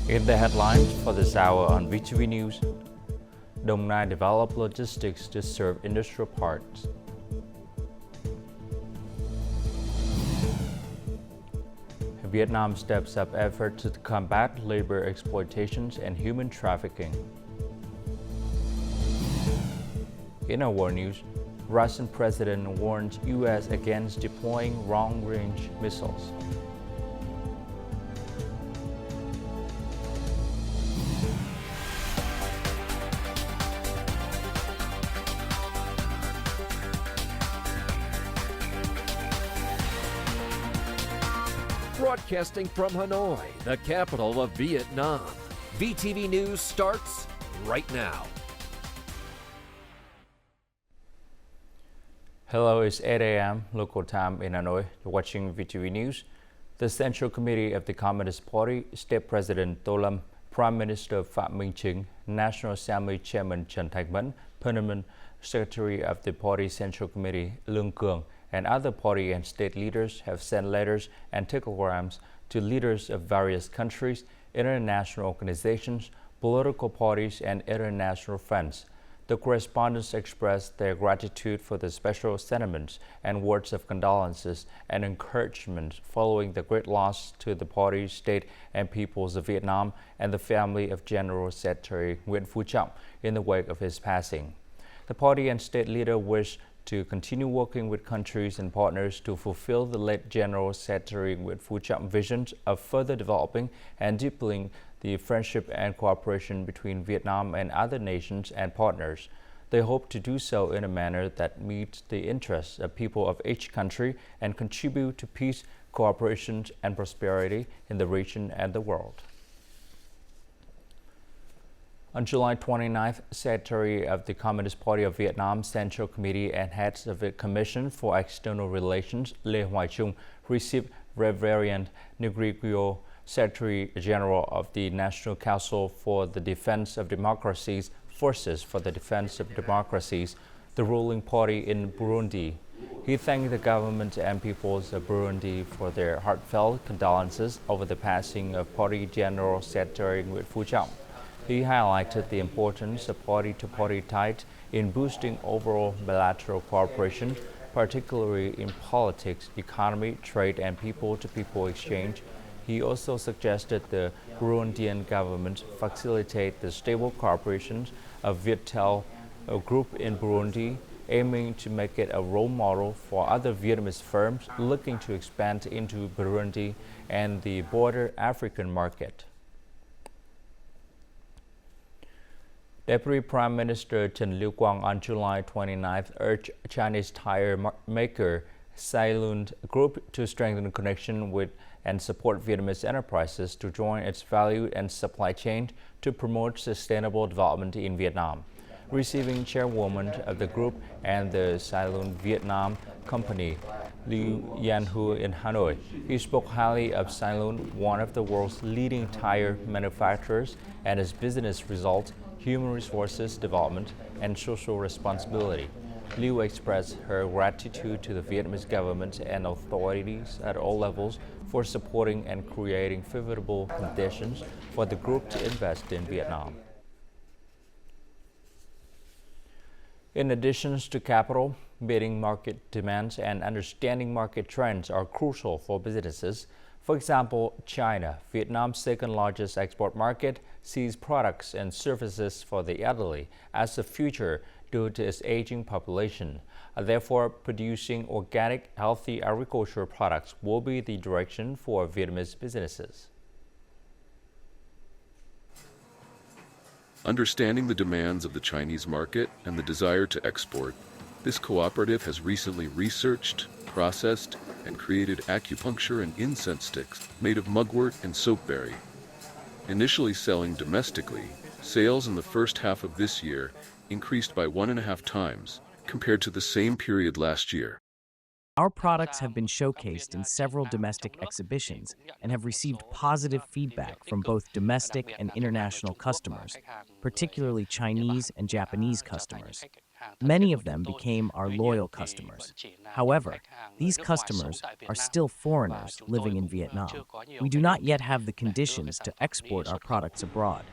In the headlines for this hour on VTV News, Đồng Nai develop logistics to serve industrial parks. Vietnam steps up efforts to combat labor exploitations and human trafficking. In our world news, Russian president warns U.S. against deploying long-range missiles. Broadcasting from Hanoi, the capital of Vietnam. VTV News starts right now. Hello, it's 8 a.m. local time in Hanoi. You're watching VTV News. The Central Committee of the Communist Party, State President Tô Lâm, Prime Minister Phạm Minh Chính, National Assembly Chairman Trần Thanh Mẫn, Permanent Secretary of the Party Central Committee Lương Cường, and other party and state leaders have sent letters and telegrams to leaders of various countries, international organizations, political parties, and international friends. The correspondents expressed their gratitude for the special sentiments and words of condolences and encouragement following the great loss to the party, state, and peoples of Vietnam and the family of General Secretary Nguyễn Phú Trọng in the wake of his passing. The party and state leader wish to continue working with countries and partners to fulfill the late General Secretary Nguyễn Phú Trọng visions of further developing and deepening the friendship and cooperation between Vietnam and other nations and partners. They hope to do so in a manner that meets the interests of people of each country and contribute to peace, cooperation, and prosperity in the region and the world. On July 29th, Secretary of the Communist Party of Vietnam Central Committee and heads of the Commission for External Relations Lê Hoài Trung received Reverend Negrigo, Secretary General of the National Council for the Defense of Democracies, Forces for the Defense of Democracies, the ruling party in Burundi. He thanked the government and peoples of Burundi for their heartfelt condolences over the passing of Party General Secretary Nguyễn Phú Trọng. He highlighted the importance of party-to-party ties in boosting overall bilateral cooperation, particularly in politics, economy, trade, and people-to-people exchange. He also suggested the Burundian government facilitate the stable cooperation of Viettel, a group in Burundi, aiming to make it a role model for other Vietnamese firms looking to expand into Burundi and the broader African market. Deputy Prime Minister Trần Lưu Quang on July 29th urged Chinese tire maker Silund Group to strengthen connection with and support Vietnamese enterprises to join its value and supply chain to promote sustainable development in Vietnam. Receiving chairwoman of the group and the Silund Vietnam company, Liu Yan-hu in Hanoi, he spoke highly of Silund, one of the world's leading tire manufacturers, and its business results, human resources development, and social responsibility. Liu expressed her gratitude to the Vietnamese government and authorities at all levels for supporting and creating favorable conditions for the group to invest in Vietnam. In addition to capital, meeting market demands and understanding market trends are crucial for businesses. For example, China, Vietnam's second largest export market, sees products and services for the elderly as the future due to its aging population. Therefore, producing organic, healthy agricultural products will be the direction for Vietnamese businesses. Understanding the demands of the Chinese market and the desire to export, this cooperative has recently researched, processed, and created acupuncture and incense sticks made of mugwort and soapberry. Initially selling domestically, sales in the first half of this year increased by 1.5 times compared to the same period last year. Our products have been showcased in several domestic exhibitions and have received positive feedback from both domestic and international customers, particularly Chinese and Japanese customers. Many of them became our loyal customers. However, these customers are still foreigners living in Vietnam. We do not yet have the conditions to export our products abroad.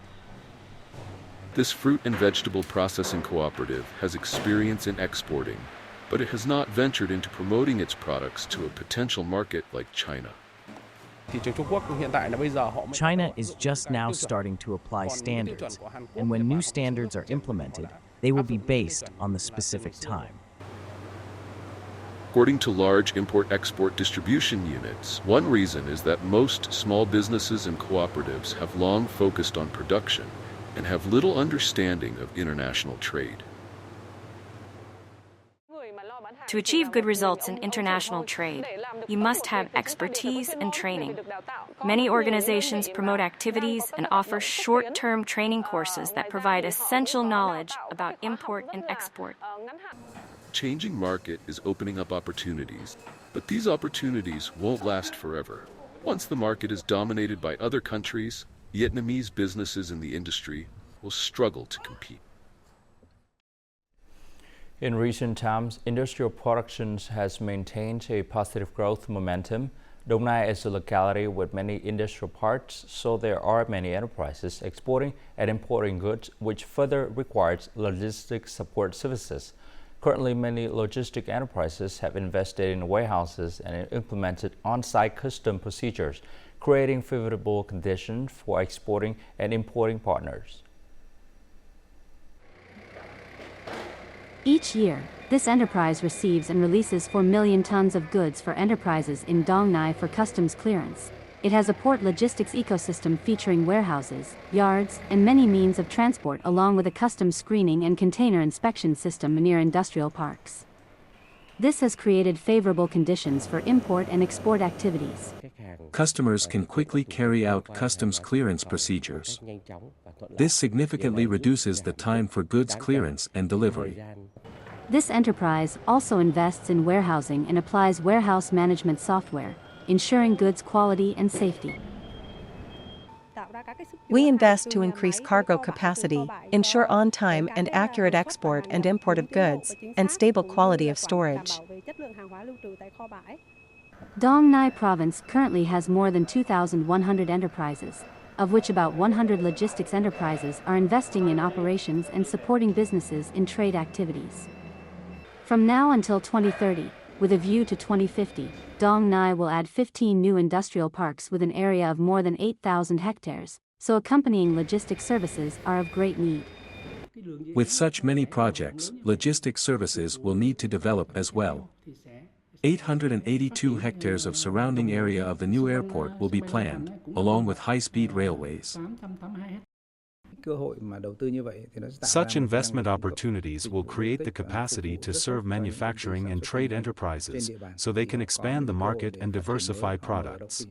This fruit and vegetable processing cooperative has experience in exporting, but it has not ventured into promoting its products to a potential market like China. China is just now starting to apply standards, and when new standards are implemented, they will be based on the specific time. According to large import-export distribution units, one reason is that most small businesses and cooperatives have long focused on production and have little understanding of international trade. To achieve good results in international trade, you must have expertise and training. Many organizations promote activities and offer short-term training courses that provide essential knowledge about import and export. Changing market is opening up opportunities, but these opportunities won't last forever. Once the market is dominated by other countries, Vietnamese businesses in the industry will struggle to compete. In recent times, industrial production has maintained a positive growth momentum. Dong Nai is a locality with many industrial parks, so there are many enterprises exporting and importing goods, which further requires logistics support services. Currently, many logistic enterprises have invested in warehouses and implemented on-site custom procedures, creating favorable conditions for exporting and importing partners. Each year, this enterprise receives and releases 4 million tons of goods for enterprises in Dong Nai for customs clearance. It has a port logistics ecosystem featuring warehouses, yards, and many means of transport, along with a customs screening and container inspection system near industrial parks. This has created favorable conditions for import and export activities. Customers can quickly carry out customs clearance procedures. This significantly reduces the time for goods clearance and delivery. This enterprise also invests in warehousing and applies warehouse management software, ensuring goods quality and safety. We invest to increase cargo capacity, ensure on-time and accurate export and import of goods, and stable quality of storage. Dong Nai Province currently has more than 2,100 enterprises, of which about 100 logistics enterprises are investing in operations and supporting businesses in trade activities. From now until 2030, with a view to 2050, Dong Nai will add 15 new industrial parks with an area of more than 8,000 hectares, so accompanying logistics services are of great need. With such many projects, logistics services will need to develop as well. 882 hectares of surrounding area of the new airport will be planned, along with high-speed railways. Such investment opportunities will create the capacity to serve manufacturing and trade enterprises, so they can expand the market and diversify products.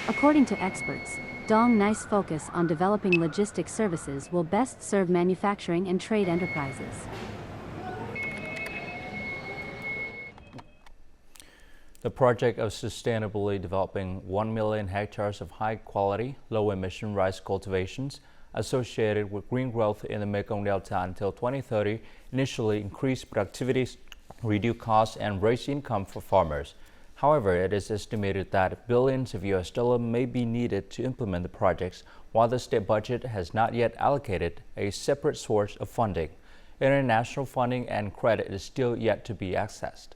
According to experts, Dong Nai's focus on developing logistics services will best serve manufacturing and trade enterprises. The project of sustainably developing 1 million hectares of high-quality, low-emission rice cultivations associated with green growth in the Mekong Delta until 2030 initially increase productivity, reduce costs, and raise income for farmers. However, it is estimated that billions of US dollars may be needed to implement the projects, while the state budget has not yet allocated a separate source of funding. International funding and credit is still yet to be accessed.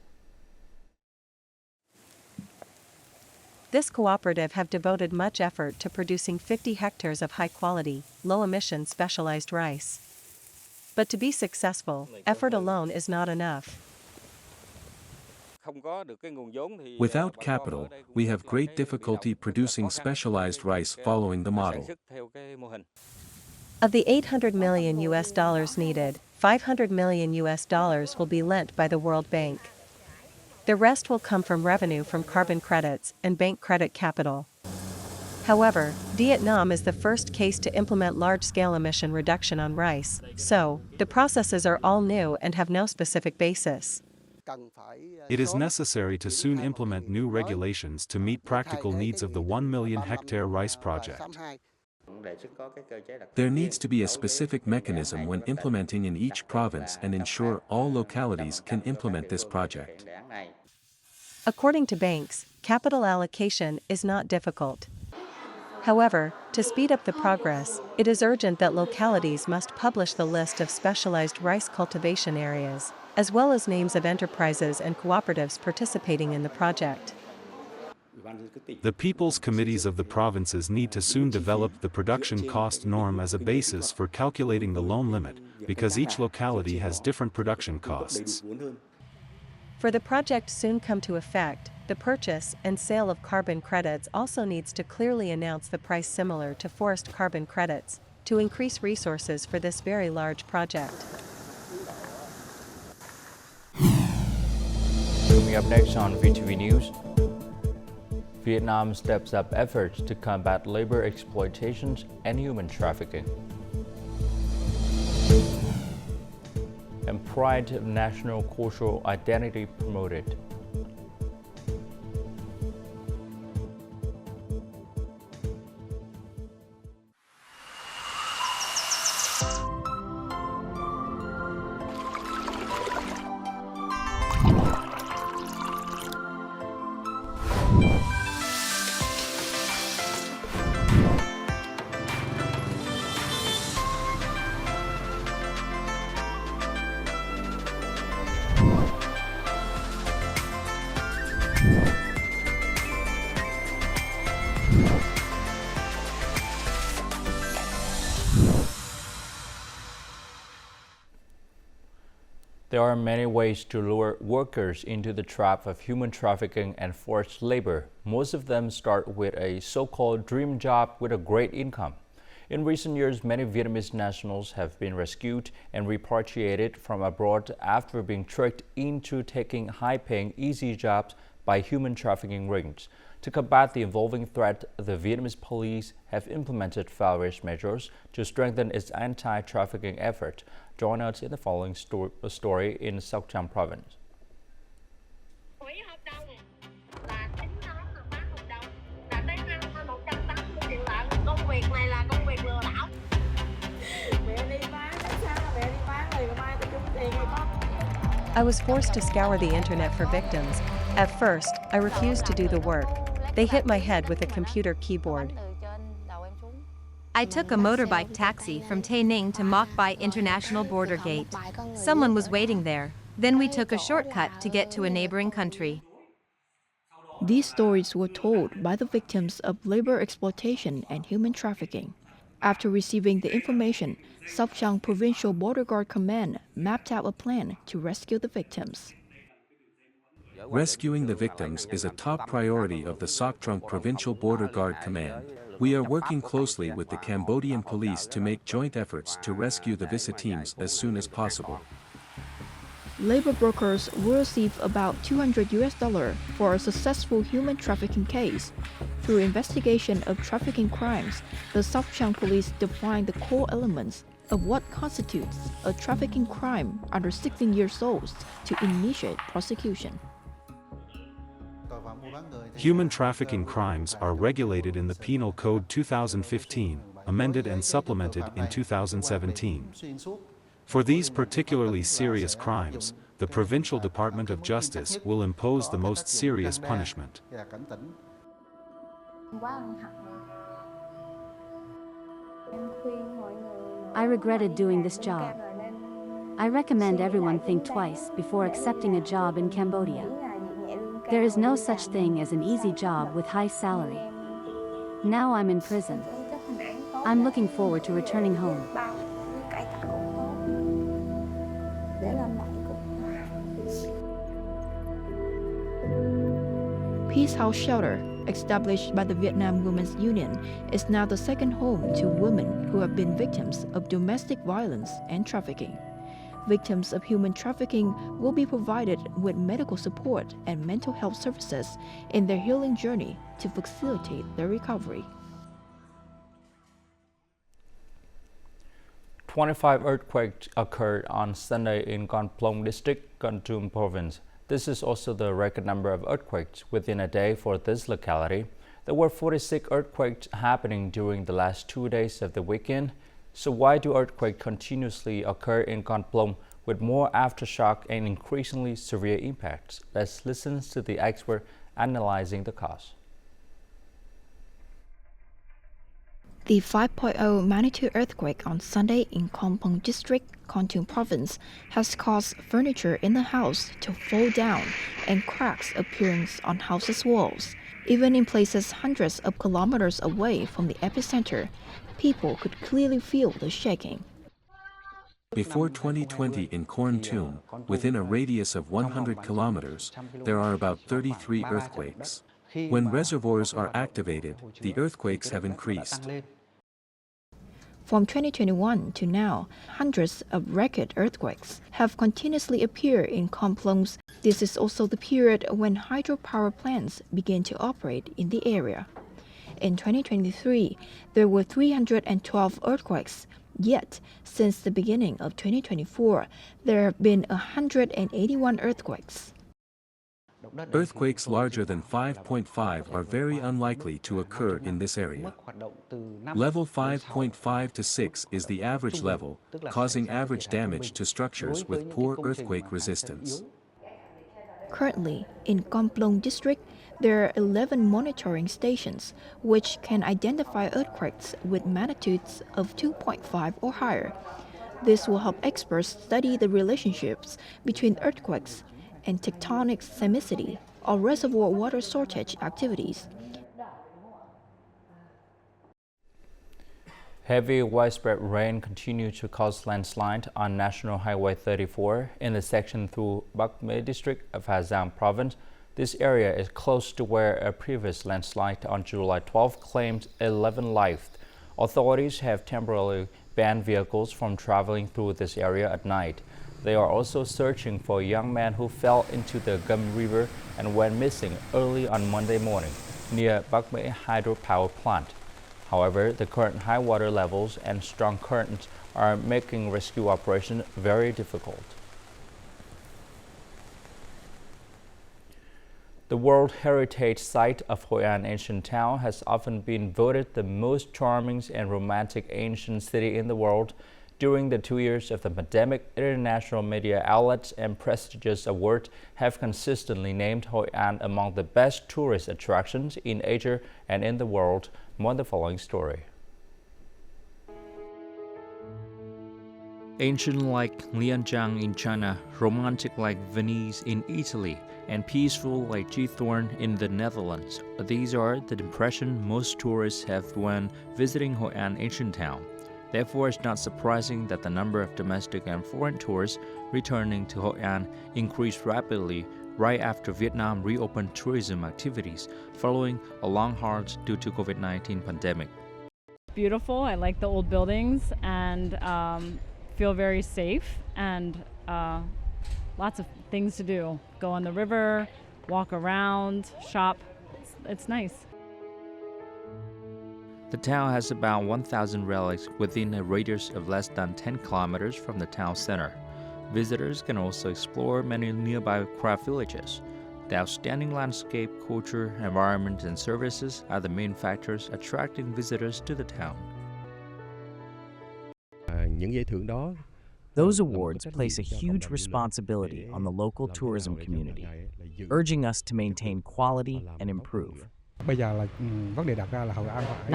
This cooperative have devoted much effort to producing 50 hectares of high-quality, low-emission specialized rice. But to be successful, effort alone is not enough. Without capital, we have great difficulty producing specialized rice following the model. Of the $800 million needed, $500 million will be lent by the World Bank. The rest will come from revenue from carbon credits and bank credit capital. However, Vietnam is the first case to implement large-scale emission reduction on rice, so the processes are all new and have no specific basis. It is necessary to soon implement new regulations to meet practical needs of the 1 million hectare rice project. There needs to be a specific mechanism when implementing in each province and ensure all localities can implement this project. According to banks, capital allocation is not difficult. However, to speed up the progress, it is urgent that localities must publish the list of specialized rice cultivation areas, as well as names of enterprises and cooperatives participating in the project. The people's committees of the provinces need to soon develop the production cost norm as a basis for calculating the loan limit, because each locality has different production costs. For the project soon come to effect, the purchase and sale of carbon credits also needs to clearly announce the price similar to forest carbon credits, to increase resources for this very large project. Coming up next on VTV News, Vietnam steps up efforts to combat labor exploitations and human trafficking. And pride of national cultural identity promoted. There are many ways to lure workers into the trap of human trafficking and forced labor. Most of them start with a so-called dream job with a great income. In recent years, many Vietnamese nationals have been rescued and repatriated from abroad after being tricked into taking high-paying, easy jobs by human trafficking rings. To combat the evolving threat, the Vietnamese police have implemented various measures to strengthen its anti-trafficking effort. Join us in the following story in Sóc Trăng province. I was forced to scour the internet for victims. At first, I refused to do the work. They hit my head with a computer keyboard. I took a motorbike taxi from Tay Ninh to Moc Bai International Border Gate. Someone was waiting there. Then we took a shortcut to get to a neighboring country. These stories were told by the victims of labor exploitation and human trafficking. After receiving the information, Sóc Trăng Provincial Border Guard Command mapped out a plan to rescue the victims. Rescuing the victims is a top priority of the Sóc Trăng Provincial Border Guard Command. We are working closely with the Cambodian police to make joint efforts to rescue the victims as soon as possible. Labor brokers will receive about $200 for a successful human trafficking case. Through investigation of trafficking crimes, the Sóc Trăng police defined the core elements of what constitutes a trafficking crime under 16 years old to initiate prosecution. Human trafficking crimes are regulated in the Penal Code 2015, amended and supplemented in 2017. For these particularly serious crimes, the Provincial Department of Justice will impose the most serious punishment. I regretted doing this job. I recommend everyone think twice before accepting a job in Cambodia. There is no such thing as an easy job with high salary. Now I'm in prison. I'm looking forward to returning home. Peace House Shelter, established by the Vietnam Women's Union, is now the second home to women who have been victims of domestic violence and trafficking. Victims of human trafficking will be provided with medical support and mental health services in their healing journey to facilitate their recovery. 25 earthquakes occurred on Sunday in Con Plong District, Con Tum Province. This is also the record number of earthquakes within a day for this locality. There were 46 earthquakes happening during the last 2 days of the weekend. So why do earthquakes continuously occur in Con Plong with more aftershock and increasingly severe impacts? Let's listen to the expert analyzing the cause. The 5.0 magnitude earthquake on Sunday in Con Plong District, Kon Tum Province, has caused furniture in the house to fall down and cracks appearing on houses' walls. Even in places hundreds of kilometers away from the epicenter, people could clearly feel the shaking. Before 2020 in Kon Tum, within a radius of 100 kilometers, there are about 33 earthquakes. When reservoirs are activated, the earthquakes have increased. From 2021 to now, hundreds of record earthquakes have continuously appeared in Kon Plong. This is also the period when hydropower plants began to operate in the area. In 2023, there were 312 earthquakes, yet since the beginning of 2024, there have been 181 earthquakes. Earthquakes larger than 5.5 are very unlikely to occur in this area. Level 5.5 to 6 is the average level, causing average damage to structures with poor earthquake resistance. Currently, in Kon Plong District, there are 11 monitoring stations which can identify earthquakes with magnitudes of 2.5 or higher. This will help experts study the relationships between earthquakes and tectonic seismicity or reservoir water shortage activities. Heavy widespread rain continued to cause landslide on National Highway 34 in the section through Bắc Mê district of Hà Giang province. This area is close to where a previous landslide on July 12 claimed 11 lives. Authorities have temporarily banned vehicles from traveling through this area at night. They are also searching for a young man who fell into the Giam River and went missing early on Monday morning near Bắc Mê hydropower plant. However, the current high water levels and strong currents are making rescue operations very difficult. The World Heritage Site of Hoan Ancient Town has often been voted the most charming and romantic ancient city in the world. During the 2 years of the pandemic, international media outlets and prestigious awards have consistently named Hoan among the best tourist attractions in Asia and in the world. More on the following story. Ancient like Lianjiang in China, romantic like Venice in Italy, and peaceful like Giethorn in the Netherlands. These are the impressions most tourists have when visiting Hoan Ancient Town. Therefore, it's not surprising that the number of domestic and foreign tourists returning to Hoan increased rapidly right after Vietnam reopened tourism activities following a long halt due to COVID-19 pandemic. Beautiful. I like the old buildings and feel very safe, and lots of things to do. Go on the river, walk around, shop. It's nice. The town has about 1,000 relics within a radius of less than 10 kilometers from the town center. Visitors can also explore many nearby craft villages. The outstanding landscape, culture, environment, and services are the main factors attracting visitors to the town. Those awards place a huge responsibility on the local tourism community, urging us to maintain quality and improve. Now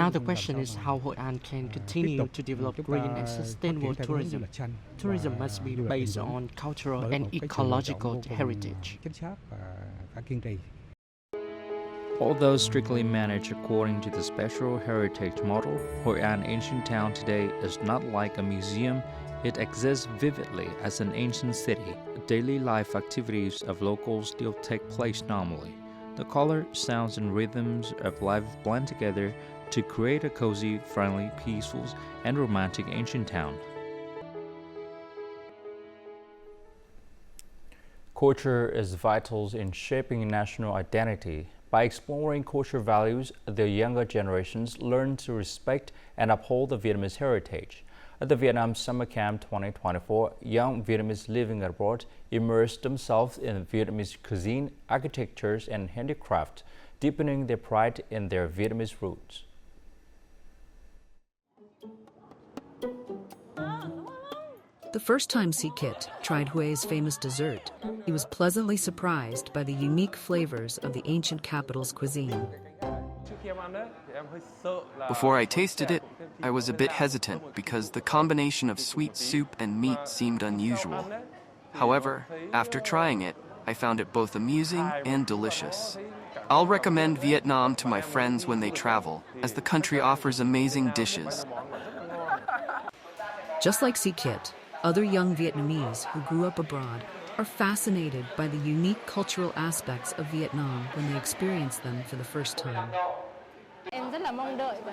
the question is how Hoan can continue to develop green and sustainable tourism. Tourism must be based on cultural and ecological heritage. Although strictly managed according to the special heritage model, Hoan Ancient Town today is not like a museum. It exists vividly as an ancient city. Daily life activities of locals still take place normally. The color, sounds, and rhythms of life blend together to create a cozy, friendly, peaceful, and romantic ancient town. Culture is vital in shaping national identity. By exploring cultural values, the younger generations learn to respect and uphold the Vietnamese heritage. At the Vietnam Summer Camp 2024, young Vietnamese living abroad immersed themselves in Vietnamese cuisine, architecture, and handicraft deepening their pride in their Vietnamese roots. The first time Phie tried Hui's famous dessert, he was pleasantly surprised by the unique flavors of the ancient capital's cuisine. Before I tasted it, I was a bit hesitant because the combination of sweet soup and meat seemed unusual. However, after trying it, I found it both amusing and delicious. I'll recommend Vietnam to my friends when they travel, as the country offers amazing dishes. Just like Phie, other young Vietnamese who grew up abroad are fascinated by the unique cultural aspects of Vietnam when they experience them for the first time.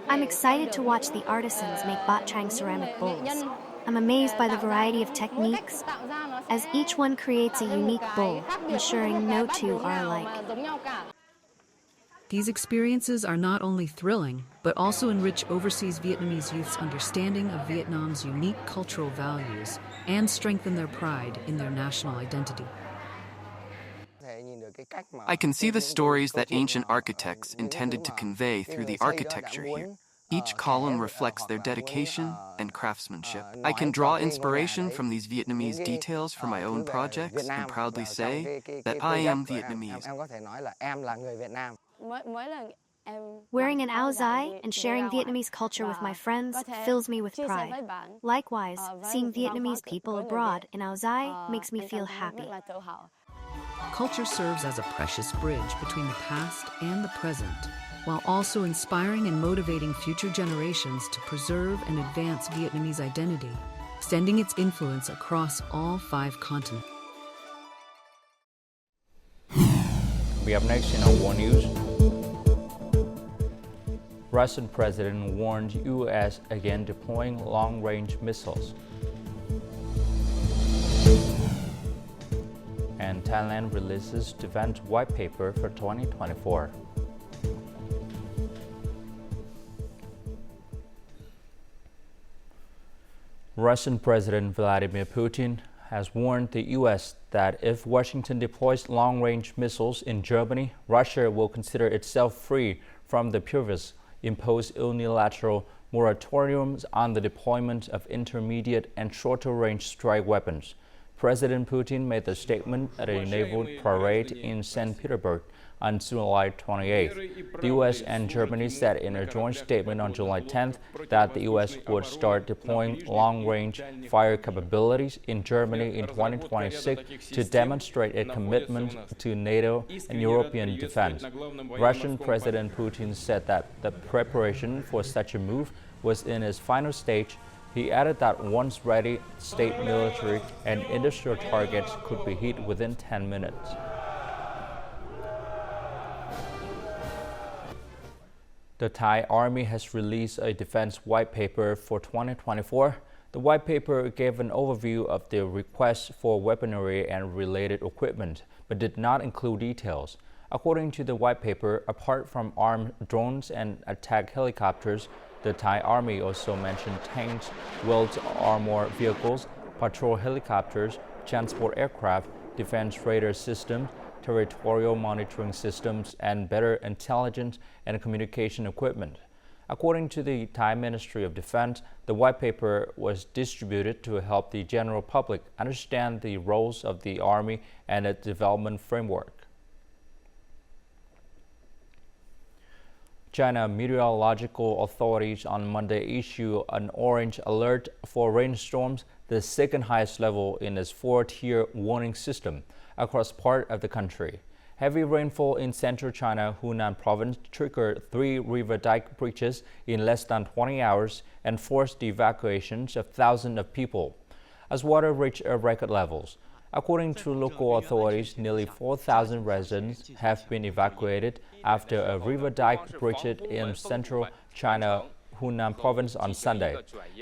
I'm excited to watch the artisans make bát tràng ceramic bowls. I'm amazed by the variety of techniques, as each one creates a unique bowl, ensuring no two are alike. These experiences are not only thrilling, but also enrich overseas Vietnamese youth's understanding of Vietnam's unique cultural values and strengthen their pride in their national identity. I can see the stories that ancient architects intended to convey through the architecture here. Each column reflects their dedication and craftsmanship. I can draw inspiration from these Vietnamese details for my own projects and proudly say that I am Vietnamese. Wearing an áo dài and sharing Vietnamese culture with my friends fills me with pride. Likewise, seeing Vietnamese people abroad in áo dài makes me feel happy. Culture serves as a precious bridge between the past and the present, while also inspiring and motivating future generations to preserve and advance Vietnamese identity, extending its influence across all 5 continents. We have next in our World News. Russian president warned U.S. again deploying long-range missiles. And Thailand releases defense white paper for 2024. Russian President Vladimir Putin has warned the U.S. that if Washington deploys long-range missiles in Germany, Russia will consider itself free from the previous imposed unilateral moratoriums on the deployment of intermediate and shorter-range strike weapons. President Putin made the statement at a naval parade in St. Petersburg on July 28. The U.S. and Germany said in a joint statement on July 10th that the U.S. would start deploying long-range fire capabilities in Germany in 2026 to demonstrate a commitment to NATO and European defense. Russian President Putin said that the preparation for such a move was in its final stage. He added that once ready, state military and industrial targets could be hit within 10 minutes. The Thai Army has released a defense white paper for 2024. The white paper gave an overview of the requests for weaponry and related equipment, but did not include details. According to the white paper, apart from armed drones and attack helicopters, the Thai Army also mentioned tanks, wheeled armored vehicles, patrol helicopters, transport aircraft, defense radar systems, territorial monitoring systems, and better intelligence and communication equipment. According to the Thai Ministry of Defense, the white paper was distributed to help the general public understand the roles of the Army and its development framework. China meteorological authorities on Monday issued an orange alert for rainstorms, the second highest level in its 4-tier warning system across part of the country. Heavy rainfall in central China, Hunan province, triggered 3 river dike breaches in less than 20 hours and forced the evacuations of thousands of people, as water reached record levels. According to local authorities, nearly 4,000 residents have been evacuated after a river dike breached in central China, Hunan province on Sunday.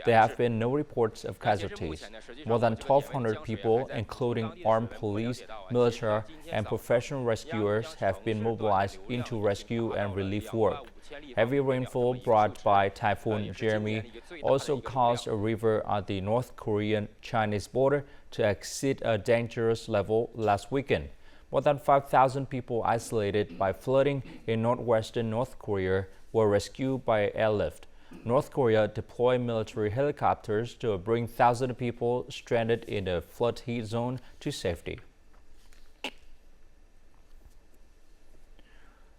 There have been no reports of casualties. More than 1,200 people, including armed police, military, and professional rescuers, have been mobilized into rescue and relief work. Heavy rainfall brought by Typhoon Giam also caused a river on the North Korean-Chinese border to exceed a dangerous level last weekend. More than 5,000 people isolated by flooding in northwestern North Korea were rescued by airlift. North Korea deployed military helicopters to bring thousands of people stranded in a flood heat zone to safety.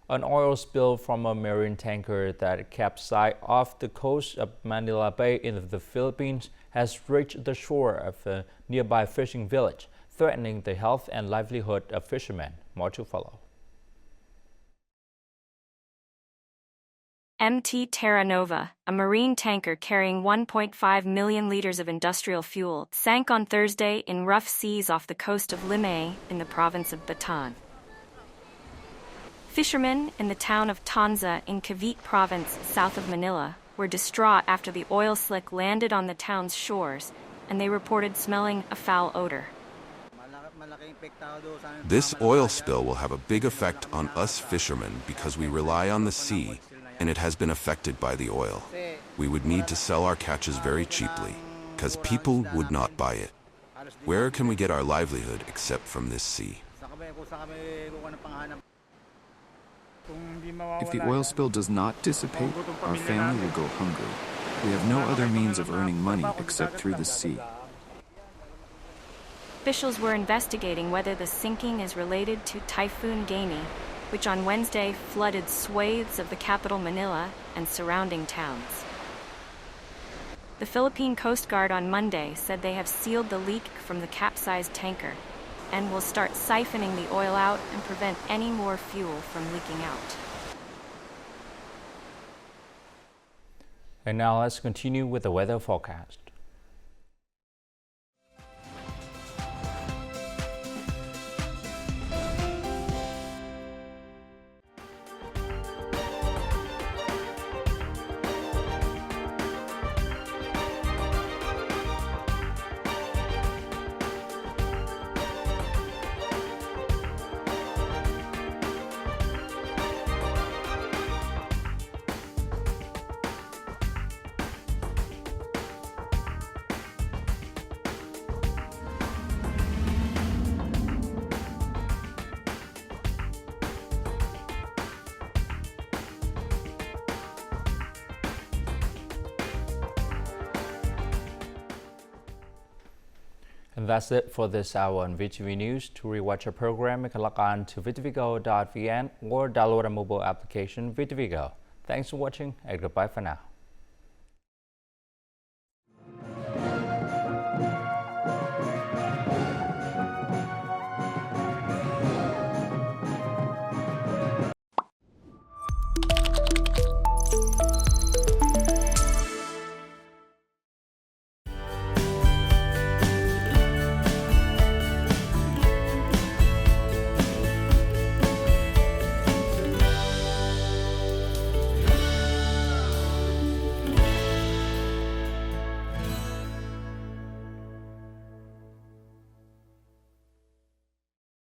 An oil spill from a marine tanker that capsized off the coast of Manila Bay in the Philippines has reached the shore of a nearby fishing village, threatening the health and livelihood of fishermen. More to follow. MT Terra Nova, a marine tanker carrying 1.5 million liters of industrial fuel, sank on Thursday in rough seas off the coast of Limay in the province of Bataan. Fishermen in the town of Tanza in Cavite province, south of Manila, were distraught after the oil slick landed on the town's shores, and they reported smelling a foul odor. This oil spill will have a big effect on us fishermen because we rely on the sea, and it has been affected by the oil. We would need to sell our catches very cheaply, because people would not buy it. Where can we get our livelihood except from this sea? If the oil spill does not dissipate, our family will go hungry. We have no other means of earning money except through the sea. Officials were investigating whether the sinking is related to Typhoon Gami, which on Wednesday flooded swathes of the capital Manila and surrounding towns. The Philippine Coast Guard on Monday said they have sealed the leak from the capsized tanker and will start siphoning the oil out and prevent any more fuel from leaking out. And now let's continue with the weather forecast. And that's it for this hour on VTV News. To rewatch our program, you can log on to VTVgo.vn or download our mobile application VTVgo. Thanks for watching and goodbye for now.